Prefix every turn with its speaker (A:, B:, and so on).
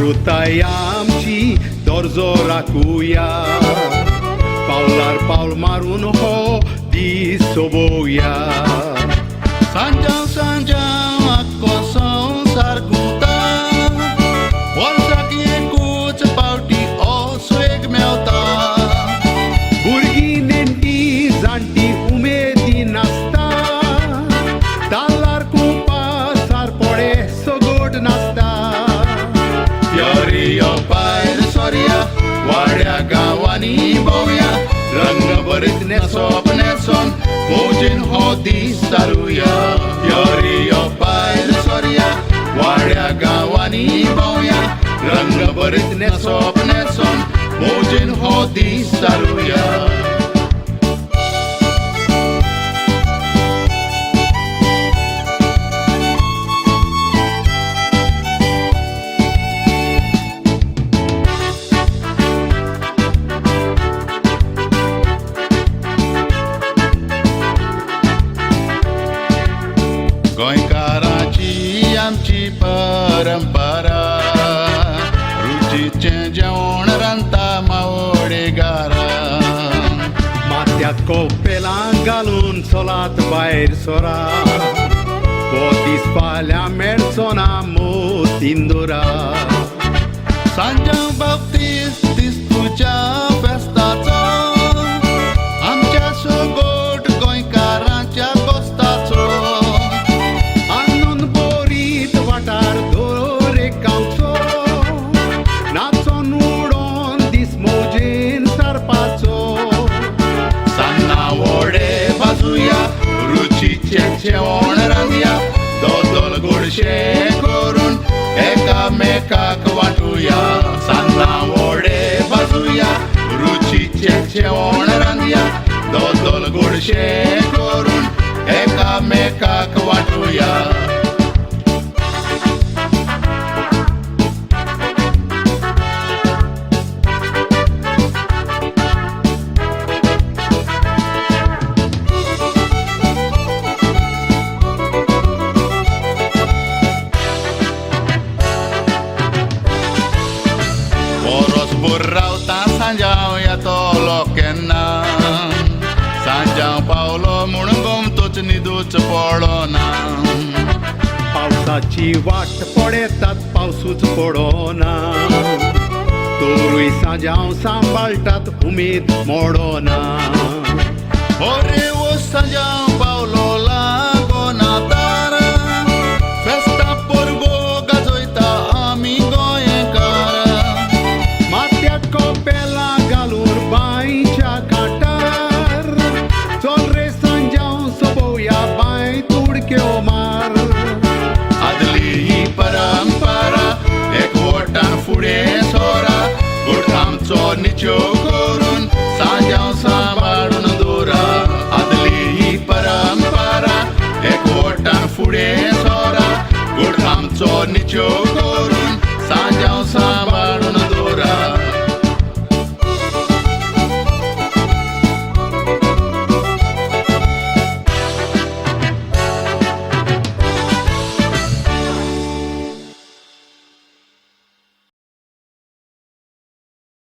A: wrótaj amci dorzo rakuja paular paul marun ho di soboya sanjang sanjang ako sangsar kuta walsak yekut pauti o sweg melta burgi nenti zanti umedi nasta talar ko pasar pode sogod nasta yari yo pair soria वाड्या गावानी बोया रंग भरीत नेसोप नेसोन मोजीन हो दीस सारुया योरी यो पायर सोरिया वाड्या गावानी बोया रंग भरीत नेसोप नेसोन मोजीन हो दीस सारुया गोंयकारांची आमची परंपरा रुचीचें जेवण रांदता मावडेगारा माथ्याक कोपेलां घालून चलात भायर सोरा हो दीस फाल्यां मेळचो ना मोतींदुरा सांजां बाबतीस दीस तुज्या फेस्ताचो आमच्या सोगोट गोंयकारांच्या गोस्ताचो जेवण रांदया दोदोल गोडशें करून एकामेकाक वाटुया सान्नां वडे भाजुया रुचीचें जेवण रांदया दोदोल गोडशें करून एकामेकाक वाटुया रावता सांजाव येतो लोकेन्ना सांजाव पावलो म्हूण गोमतोच न्हिदूच पडोना पावसाची वाट पळयतात पावसूच पडोना तोरूय सांजाव सांबाळटात उमेद मोडोना ओरे ओ सांजाव पावलो लागोना तार फेस्ता पोरगो गाजयता आमी गोंयकार कोपेलां घालून बांयच्या कांटार चल रे सांजाव सोबोया बांय तुडक्यो मार आदली ही परंपरा एकवटान फुडें सोरा गोठामचो निच्यो करून सांजाव सांबाळून दवरा आदली ही परंपरा एकवटान फुडें सोरा गोठामचो निच्यो